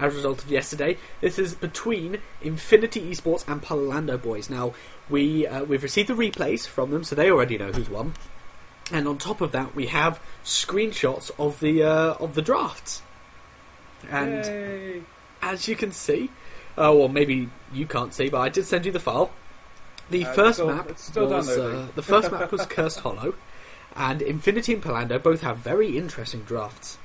as a result of yesterday. This is between Infinity eSports and Polando Boys. Now, we've received the replays from them, so they already know who's won. And on top of that, we have screenshots of the drafts. And Yay. as you can see, or maybe you can't see, but I did send you the file. The first map was Cursed Hollow, and Infinity and Polando both have very interesting drafts.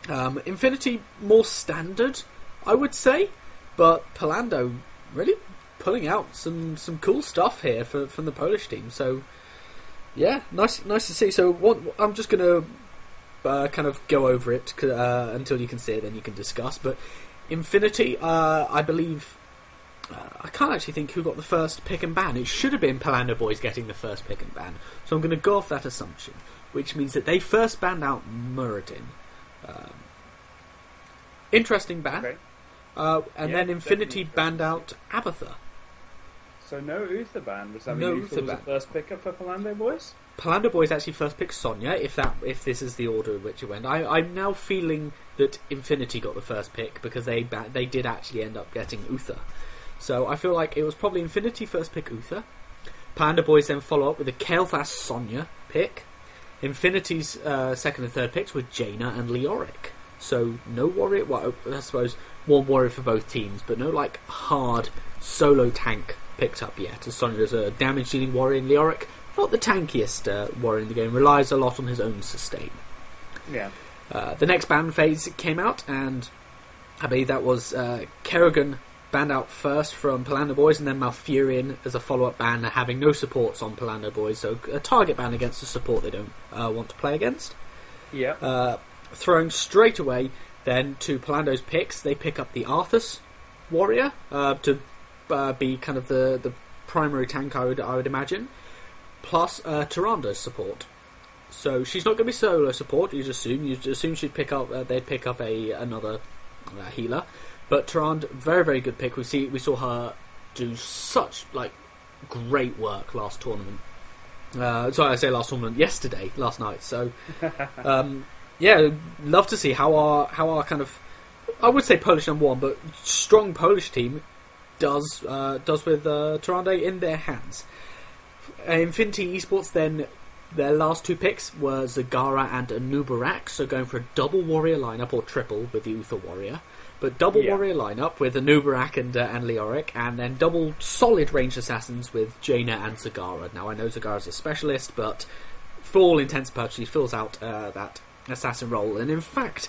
Infinity more standard, I would say, but Polando really pulling out some cool stuff here from the Polish team. So yeah, nice to see. So I'm just gonna kind of go over it until you can see it, then you can discuss. But Infinity, I believe. I can't actually think who got the first pick and ban. It should have been Polando Boys getting the first pick and ban. So I'm going to go off that assumption, which means that they first banned out Muradin. Interesting ban. Okay. Then Infinity banned out Abatha. So no Uther ban. Does that No mean Uther Uther was ban. the first pickup for Polando Boys? Polando Boys actually first picked Sonya, if this is the order in which it went. I'm now feeling that Infinity got the first pick because they did actually end up getting Uther. So I feel like it was probably Infinity first pick Uther. Polando Boys then follow up with a Kael'thas Sonya pick. Infinity's second and third picks were Jaina and Leoric. So no warrior, well, I suppose one warrior for both teams, but no like hard solo tank picked up yet. As Sonya's a damage dealing warrior, and Leoric, not the tankiest warrior in the game, relies a lot on his own sustain. Yeah. The next ban phase came out, and I believe that was Kerrigan banned out first from Polando Boys, and then Malfurion as a follow-up ban, having no supports on Polando Boys, so a target ban against a support they don't want to play against. Yeah. Throwing straight away then to Polando's picks, they pick up the Arthas warrior to be kind of the primary tank, I would imagine, plus Tyranda's support. So she's not going to be solo support. You'd assume she'd pick up. They'd pick up another healer. But Tyrande, very very good pick. We saw her do such great work last tournament. Sorry, I say last tournament. Last night. So yeah, love to see how our kind of, I would say Polish #1, but strong Polish team does with Tyrande in their hands. Infinity eSports then. Their last two picks were Zagara and Anubarak, so going for a double warrior lineup, or triple with the Uther warrior. But double warrior lineup with Anubarak and Leoric, and then double solid ranged assassins with Jaina and Zagara. Now I know Zagara's a specialist, but for all intents and purposes, he fills out that assassin role. And in fact,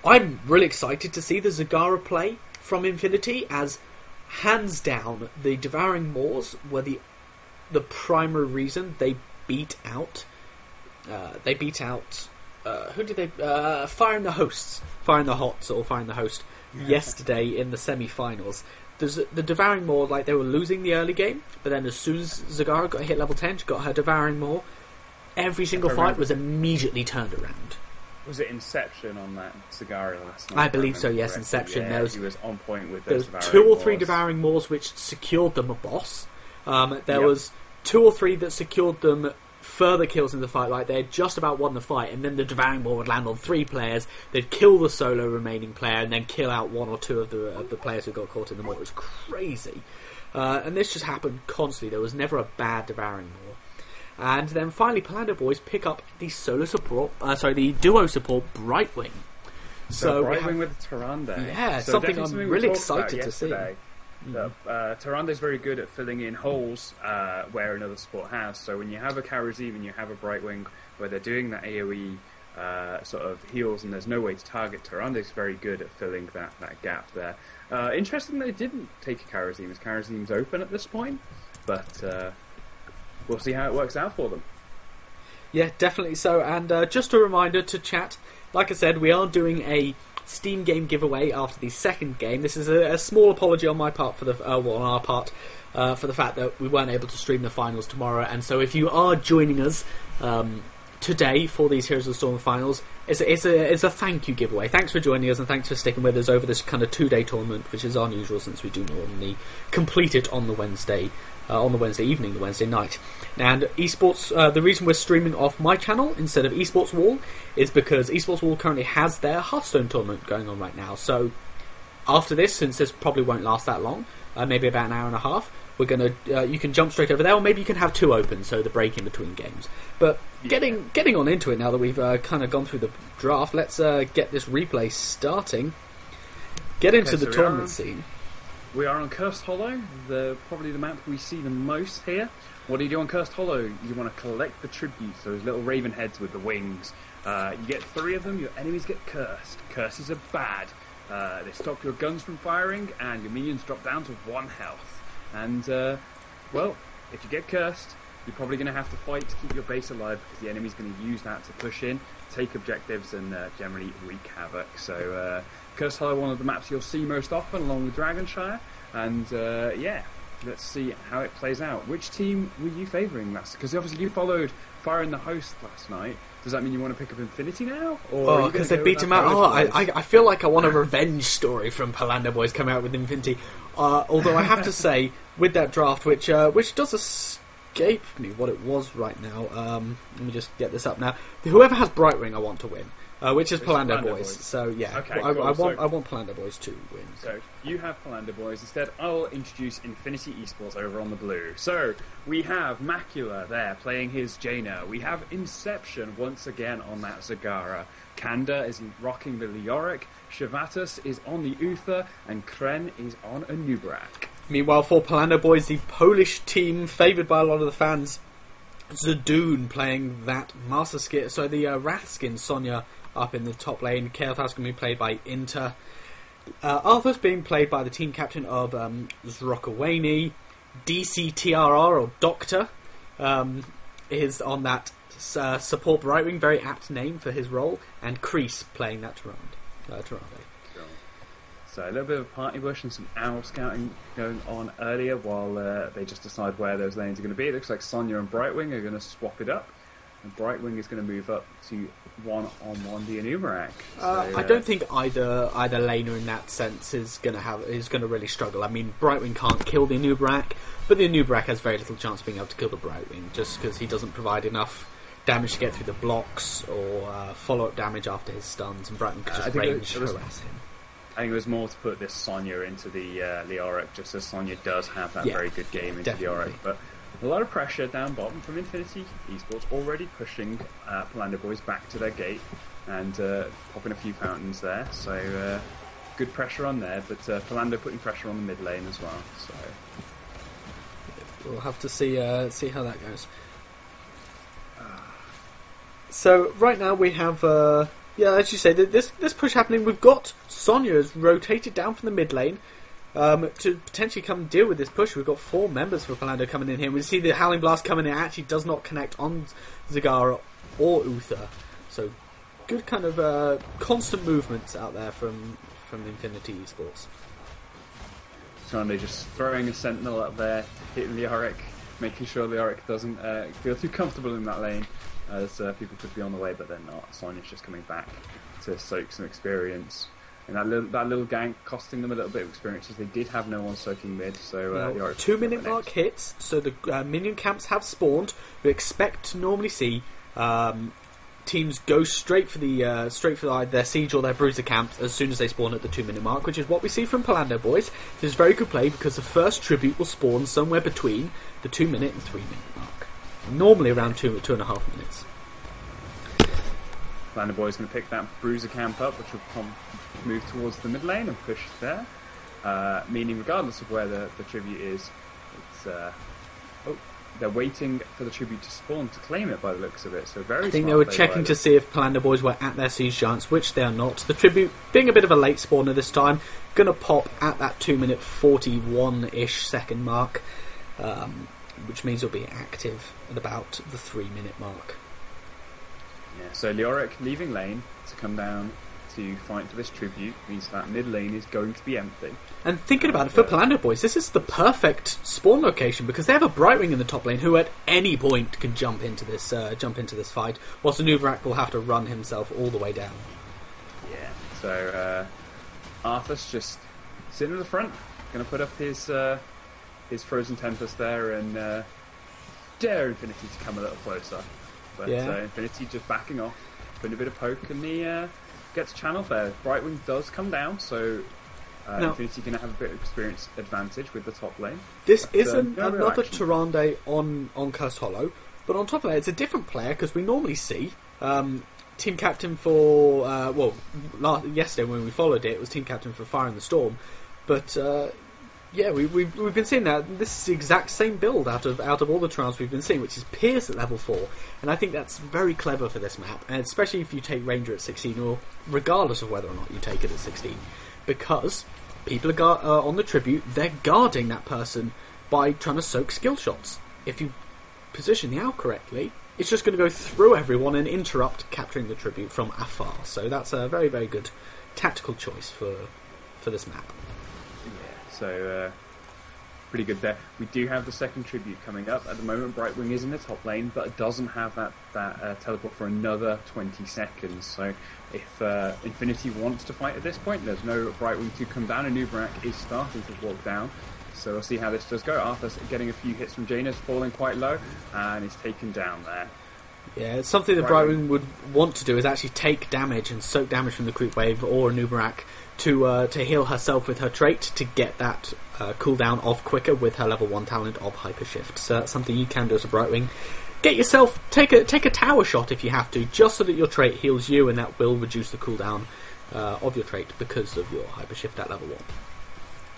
I'm really excited to see the Zagara play from Infinity, as hands down the Devouring Maws were the primary reason they beat out. Who did they? Firing the Hosts, Firing the Hots, or Firing the Host yesterday in the semi-finals. The Devouring Maw, they were losing the early game, but then as soon as Zagara got hit level 10, she got her Devouring Maw. Every single fight was immediately turned around. Was it Inception on that Zagara last night? I believe so. Yes, Inception. Yeah, he was on point with those. There was 2 or 3 Devouring Maws which secured them a boss. There was 2 or 3 that secured them further kills in the fight. They had just about won the fight, and then the Devouring Maw would land on 3 players. They'd kill the solo remaining player, and then kill out 1 or 2 of the players who got caught in the Maw. It was crazy, and this just happened constantly. There was never a bad Devouring Maw. And then finally, Polando Boys pick up the the duo support Brightwing. So Brightwing with Tyrande. Yeah, so something I'm really excited to see. Tyrande is very good at filling in holes where another support has. So when you have a Kharazim and you have a Brightwing where they're doing that AoE sort of heals and there's no way to target, Tyrande is very good at filling that gap there. Interesting they didn't take a Kharazim, as Kharazim's open at this point, but we'll see how it works out for them. Yeah, definitely so. And just a reminder to chat, like I said, we are doing a Steam game giveaway after the second game. This is a small apology on my part for on our part for the fact that we weren't able to stream the finals tomorrow. And so, if you are joining us today for these Heroes of the Storm finals, it's a thank you giveaway. Thanks for joining us, and thanks for sticking with us over this kind of 2-day tournament, which is unusual since we do normally complete it on the Wednesday evening, the Wednesday night. And eSports, the reason we're streaming off my channel instead of eSports Wall is because eSports Wall currently has their Hearthstone tournament going on right now. So after this, since this probably won't last that long, maybe about an hour and a half, we're gonna you can jump straight over there, or maybe you can have 2 open, so the break in between games. But getting on into it now that we've kind of gone through the draft, let's get this replay starting. Get into the tournament scene. We are on Cursed Hollow, probably the map we see the most here. What do you do on Cursed Hollow? You want to collect the tributes, those little raven heads with the wings. You get 3 of them, your enemies get cursed. Curses are bad. They stop your guns from firing, and your minions drop down to 1 health. And, well, if you get cursed, you're probably going to have to fight to keep your base alive, because the enemy's going to use that to push in, take objectives, and generally wreak havoc. So, Cursed Hollow, one of the maps you'll see most often, along with Dragonshire. And, yeah, let's see how it plays out. Which team were you favouring last? Because obviously you followed Fire in the Host last night. Does that mean you want to pick up Infinity now? Or because they beat him out. I feel like I want a revenge story from Polando Boys coming out with Infinity. Although I have to say, with that draft, which does escape me what it was right now. Let me just get this up now. Whoever has Brightwing, I want to win. Which is Polando Boys. So yeah, okay, I cool. want Polando Boys to win. So you have Polando Boys. Instead, I'll introduce Infinity eSports over on the blue. So we have Macula there playing his Jaina. We have Inception once again on that Zagara. Kanda is rocking the Leoric. Shavatus is on the Uther, and Kren is on a Nubrak. Meanwhile, for Polando Boys, the Polish team favoured by a lot of the fans, Zadoon playing that Master Skin. So the Wrathskin Sonya up in the top lane. Kael'thas going to be played by Inter. Arthur's being played by the team captain of Zrokawani. DCTRR, or Doctor, is on that support Brightwing, very apt name for his role. And Kreese playing that Tyrande. So a little bit of party bush and some owl scouting going on earlier while they just decide where those lanes are going to be. It looks like Sonya and Brightwing are going to swap it up. And Brightwing is going to move up to one-on-one the Anubarak. I don't think either laner in that sense is going to really struggle. I mean, Brightwing can't kill the Anubarak, but the Anubarak has very little chance of being able to kill the Brightwing, just because he doesn't provide enough damage to get through the blocks or follow-up damage after his stuns, and Brightwing could just range harass him. I think it was more to put this Sonya into the Leoric, just as Sonya does have that very good game into Leoric, but a lot of pressure down bottom from Infinity eSports, already pushing Polando Boys back to their gate and popping a few fountains there. So good pressure on there, but Polando putting pressure on the mid lane as well. So we'll have to see how that goes. So right now we have, as you say, this push happening. We've got Sonya has rotated down from the mid lane. To potentially come deal with this push. We've got 4 members for Polando coming in here. We see the Howling Blast coming in. It actually does not connect on Zagara or Uther. So good kind of constant movements out there from Infinity eSports. Tyrande just throwing a sentinel up there, hitting Leoric, making sure Leoric doesn't feel too comfortable in that lane, as people could be on the way, but they're not. Sonya's just coming back to soak some experience. And that little gank costing them a little bit of experience, as they did have no one soaking mid. So 2-minute mark hits, so the minion camps have spawned. We expect to normally see teams go straight for their siege or their bruiser camps as soon as they spawn at the 2-minute mark, which is what we see from Polando Boys. This is very good play because the first tribute will spawn somewhere between the 2-minute and 3-minute mark, normally around 2.5 minutes. Polando Boys going to pick that bruiser camp up, which will move towards the mid lane and push there, meaning regardless of where the tribute is, it's they're waiting for the tribute to spawn to claim it by the looks of it. So I think they were checking to see if Polando Boys were at their siege giants, which they are not. The tribute, being a bit of a late spawner this time, going to pop at that 2-minute 41-ish second mark, which means it'll be active at about the 3-minute mark. Yeah, so Leoric leaving lane to come down to fight for this tribute means that mid lane is going to be empty. And thinking about it, for Polando Boys, this is the perfect spawn location because they have a Brightwing in the top lane who at any point can jump into this fight, whilst Anubarak will have to run himself all the way down. Yeah, so Arthur's just sitting at the front, going to put up his Frozen Tempest there and dare Infinity to come a little closer. But Infinity just backing off, putting a bit of poke, and he gets channeled there. Brightwing does come down, so Now, Infinity going to have a bit of experience advantage with the top lane. This But, isn't no real another action. Tyrande on Cursed Hollow, but on top of that, it's a different player because we normally see team captain for yesterday when we followed it, it was team captain for Fire in the Storm, but yeah, we've been seeing that this is the exact same build out of all the trials we've been seeing, which is Pierce at level 4, and I think that's very clever for this map, and especially if you take Ranger at 16, or regardless of whether or not you take it at 16, because people are on the tribute, they're guarding that person by trying to soak skill shots. If you position the owl correctly, it's just going to go through everyone and interrupt capturing the tribute from afar. So that's a very, very good tactical choice for this map. Yeah, so pretty good there. We do have the second tribute coming up. At the moment, Brightwing is in the top lane, but it doesn't have that teleport for another 20 seconds. So if Infinity wants to fight at this point, there's no Brightwing to come down, and Nubrak is starting to walk down. So we'll see how this does go. Arthur's getting a few hits from Janus, falling quite low, and is taken down there. Yeah, it's something that Brightwing would want to do, is actually take damage and soak damage from the creep wave or Nubrak to heal herself with her trait to get that cooldown off quicker with her level 1 talent of Hyper Shift. So that's something you can do as a Brightwing. Get yourself, take a tower shot if you have to, just so that your trait heals you, and that will reduce the cooldown of your trait because of your Hyper Shift at level 1.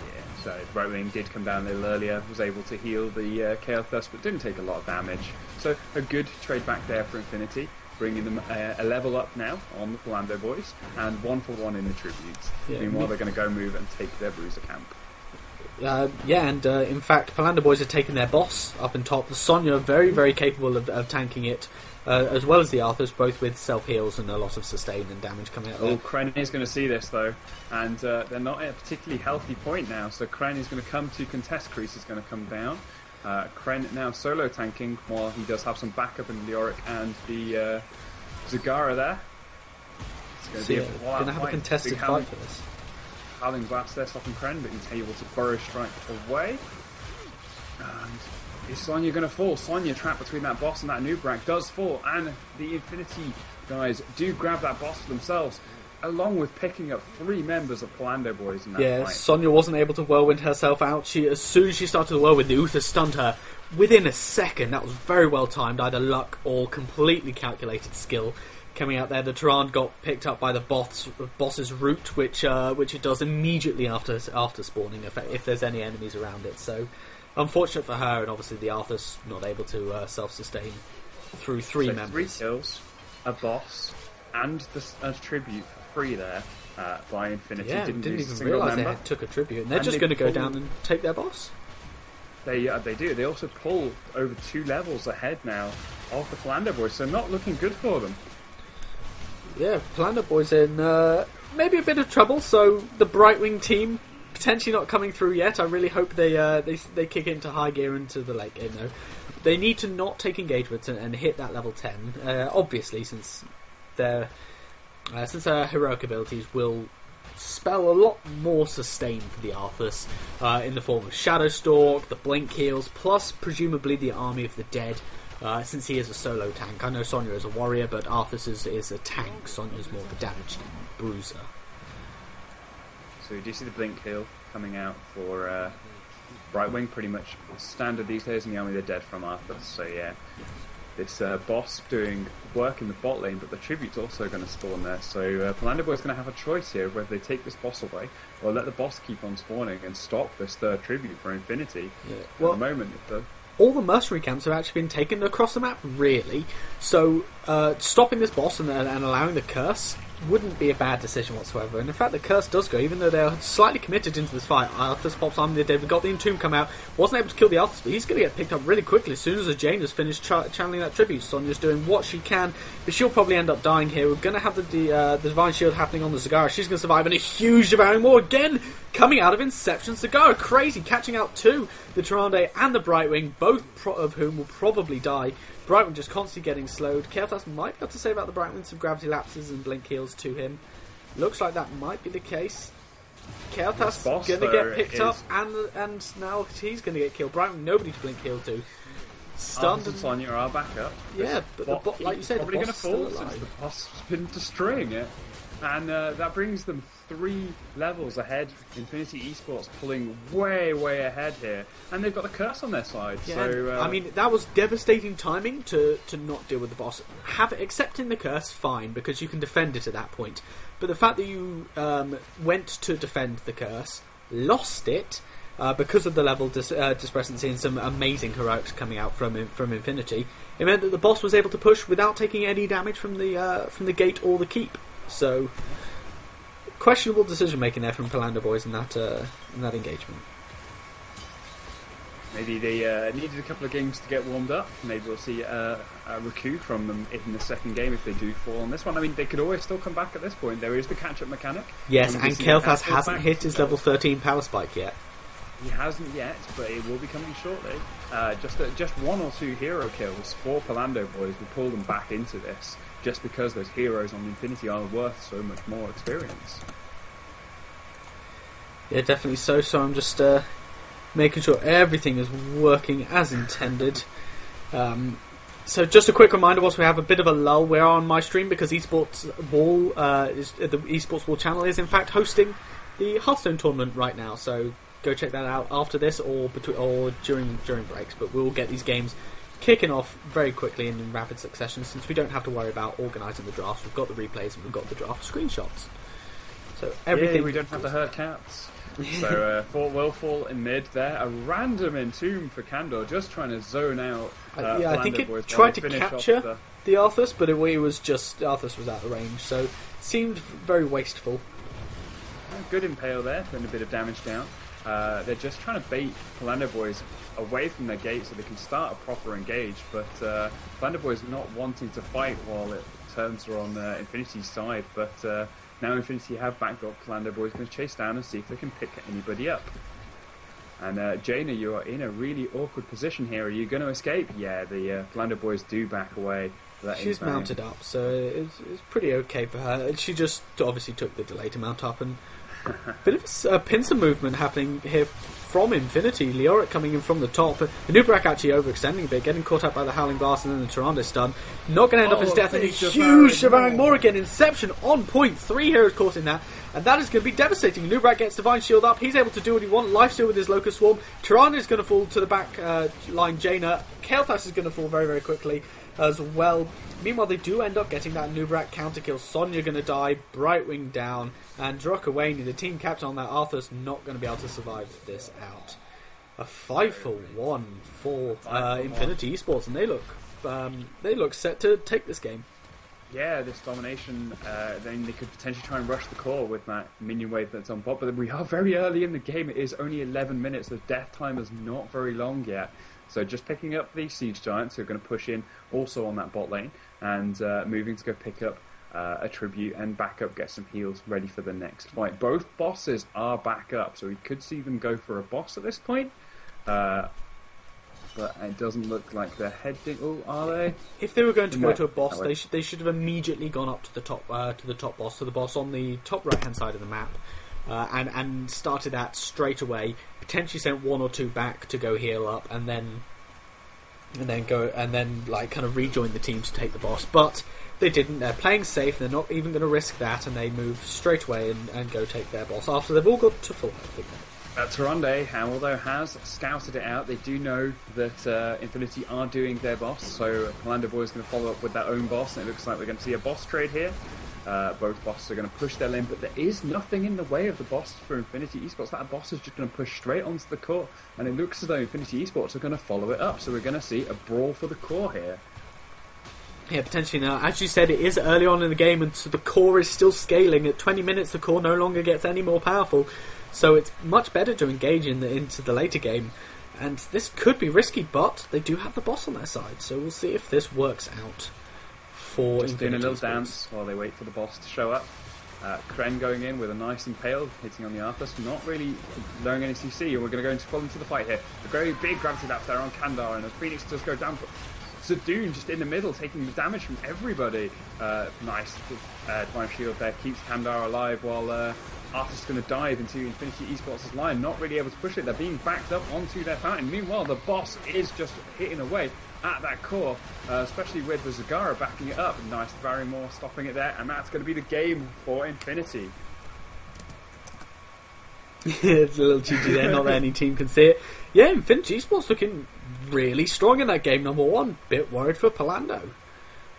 Yeah, so Brightwing did come down a little earlier, was able to heal the Chaos Thirst, but didn't take a lot of damage. So a good trade back there for Infinity, bringing them a level up now on the Polando Boys, and 1-for-1 in the tributes. Yeah, Meanwhile, they're going to go move and take their Bruiser camp. In fact, Polando Boys have taken their boss up and top. Sonya, very, very capable of tanking it, as well as the Arthurs, both with self-heals and a lot of sustain and damage coming out there. Oh, Kren is going to see this, though, and they're not at a particularly healthy point now, so Kren is going to come to contest. Crease is going to come down. Kren now solo tanking, while he does have some backup in the Auric and the Zagara there. It's going to be gonna have a contested fight for this. Howling Blast there stopping Kren, but he's able to burrow strike away. And is Sonya going to fall? Sonya trapped between that boss and that Nubrak does fall, and the Infinity guys do grab that boss for themselves, along with picking up 3 members of Polando Boys in that fight. Sonya wasn't able to whirlwind herself out. As soon as she started to whirlwind, the Uther stunned her within a second. That was very well timed, either luck or completely calculated skill. Coming out there, the Tyrande got picked up by the boss's root, which it does immediately after spawning, if there's any enemies around it. So, unfortunate for her, and obviously the Arthur's not able to self-sustain through 3 members. 3 kills, a boss, and a tribute for free there by Infinity. Yeah, didn't even realise they took a tribute, and they're just going to go down and take their boss. They do. They also pull over 2 levels ahead now of the Polando Boys, so not looking good for them. Yeah, Polando Boys in maybe a bit of trouble. So the Brightwing team potentially not coming through yet. I really hope they kick into high gear into the late game though. They need to not take engagements and hit that level 10. Obviously, since their heroic abilities will spell a lot more sustain for the Arthurs in the form of Shadowstalk, the Blink heals, plus presumably the Army of the Dead. Since he is a solo tank. I know Sonya is a warrior, but Arthas is a tank. Sonya's more the damage bruiser. So you do see the Blink heal coming out for Brightwing, pretty much standard these days in the Army of the Dead from Arthas. So yeah, this boss doing work in the bot lane, but the tribute's also going to spawn there. So Polando Boy's going to have a choice here, whether they take this boss away or let the boss keep on spawning and stop this third tribute for Infinity. Yeah. Well, at the moment, all the mercenary camps have actually been taken across the map, really. So stopping this boss and allowing the curse wouldn't be a bad decision whatsoever. And in fact, the curse does go, even though they're slightly committed into this fight. Arthas pops Army of the Dead. We got the Entomb come out. Wasn't able to kill the Arthas, but he's going to get picked up really quickly as soon as Jane has finished channeling that tribute. Sonya's doing what she can, but she'll probably end up dying here. We're going to have the Divine Shield happening on the Zagara. She's going to survive, and a huge Devouring Maw again coming out of Inception. Zagara crazy, catching out 2, the Tyrande and the Brightwing, both of whom will probably die. Brightwing just constantly getting slowed. Kael'thas might be able to save out the Brightwing, some gravity lapses and blink heals to him. Looks like that might be the case. Kael'thas going to get picked up, and now he's going to get killed. Brightwing, nobody to blink heal to. Stunned. and Sonya are back up. Yeah, but the bot, like you said, probably the going boss to is fall still alive. since the boss has been destroying it. And that brings them 3 levels ahead. Infinity Esports pulling way, way ahead here. And they've got the curse on their side. Yeah, so I mean, that was devastating timing to not deal with the boss. Accepting the curse, fine, because you can defend it at that point. But the fact that you went to defend the curse, lost it, because of the level discrepancy and some amazing heroics coming out from Infinity, it meant that the boss was able to push without taking any damage from the gate or the keep. So, questionable decision making there from Polando Boys in that engagement. Maybe they needed a couple of games to get warmed up. Maybe we'll see a recoup from them in the second game if they do fall on this one. I mean, they could always still come back at this point. There is the catch-up mechanic. Yes, and Kael'thas hasn't hit his level 13 power spike yet. He hasn't yet, but it will be coming shortly. Just 1 or 2 hero kills for Polando Boys will pull them back into this, just because those heroes on Infinity are worth so much more experience. Yeah, definitely so. So I'm just making sure everything is working as intended. So just a quick reminder, whilst we have a bit of a lull, we're on my stream because eSports Wall, the eSports Wall channel is in fact hosting the Hearthstone tournament right now. So go check that out after this or during breaks. But we'll get these games kicking off very quickly and in rapid succession, since we don't have to worry about organising the drafts. We've got the replays and we've got the draft screenshots. So everything we don't have to hurt cats. So Fort will fall in mid there. A random entomb for Kandor, just trying to zone out. I think it tried to capture the Arthas, but it was just Arthas was out of range, so it seemed very wasteful. Good impale there, putting a bit of damage down. They're just trying to bait Polando Boys away from their gate so they can start a proper engage, but Polando Boys not wanting to fight while it turns are on Infinity's side, but now Infinity have backed up. Polando Boys going to chase down and see if they can pick anybody up. And Jaina, you are in a really awkward position here. Are you going to escape? Yeah, the Polando Boys do back away. She's mounted up, so it's pretty okay for her. She just obviously took the delay to mount up, and bit of a pincer movement happening here from Infinity. Leoric coming in from the top. The Nubrak actually overextending a bit, getting caught up by the Howling Blast and then the Tyrande stun. Not going to end up his death, and a huge Devouring Maw again. Inception on point. 3 heroes caught in that, and that is going to be devastating. Nubrak gets Divine Shield up. He's able to do what he wants. Lifesteal with his Locust Swarm. Tyrande is going to fall to the back line. Jaina. Kael'thas is going to fall very, very quickly as well. Meanwhile, they do end up getting that Nubrak counter kill. Sonya going to die, Brightwing down, and Drukawani, the team captain on that Arthur's, not going to be able to survive this out. A 5-for-1 for Infinity Esports, and they look set to take this game. Yeah, this domination, then they could potentially try and rush the core with that minion wave that's on bot, but we are very early in the game. It is only 11 minutes, the death time is not very long yet. So just picking up the Siege Giants, who are going to push in also on that bot lane, and moving to go pick up a tribute and back up, get some heals ready for the next fight. Both bosses are back up, so we could see them go for a boss at this point. But it doesn't look like they're heading. Oh, are they? If they were going to go to a boss, they should have immediately gone up to the top boss, to the boss on the top right hand side of the map, and started that straight away. Potentially sent 1 or 2 back to go heal up, and then like kind of rejoin the team to take the boss. But they didn't. They're playing safe. They're not even going to risk that, and they move straight away and go take their boss after they've all got to full health again. Tyrande, although has scouted it out, they do know that Infinity are doing their boss, so Polando Boys is going to follow up with their own boss, and it looks like we're going to see a boss trade here. Both bosses are going to push their lane, but there is nothing in the way of the boss for Infinity Esports. That boss is just going to push straight onto the core, and it looks as though Infinity Esports are going to follow it up, so we're going to see a brawl for the core here. Yeah, potentially. Now, as you said, it is early on in the game, and so the core is still scaling. At 20 minutes, the core no longer gets any more powerful, so it's much better to engage into the later game. And this could be risky, but they do have the boss on their side, so we'll see if this works out for just doing a little Sports. dance while they wait for the boss to show up. Kren going in with a nice impale, hitting on the Arthas, not really lowering any CC, and we're going to go full into the fight here. A very big gravity lap there on Kandar, and as Phoenix does go down, Zadoon just in the middle, taking the damage from everybody. Nice Divine Shield there, keeps Kandar alive while Arthas is going to dive into Infinity Esports' line, not really able to push it. They're being backed up onto their fountain. Meanwhile, the boss is just hitting away at that core, especially with the Zagara backing it up. Nice Barrymore stopping it there, and that's going to be the game for Infinity. It's a little cheeky there, not that any team can see it. Yeah, Infinity eSports looking really strong in that game, number one. Bit worried for Polando.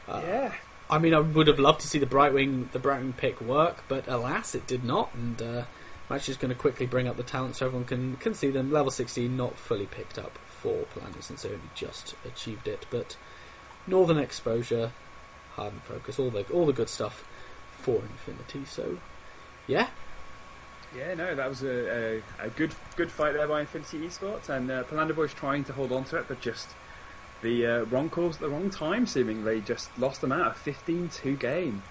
Yeah. I mean, I would have loved to see the Brightwing pick work, but alas, it did not. And I'm actually just going to quickly bring up the talent so everyone can see them. Level 16 not fully picked up for Polando since they only just achieved it, but Northern Exposure, Hardened Focus, all the good stuff for Infinity. So, yeah. Yeah, no, that was a good fight there by Infinity eSports, and Polando Boys trying to hold on to it, but just the wrong calls at the wrong time, seemingly. Just lost them out, a 15-2 game.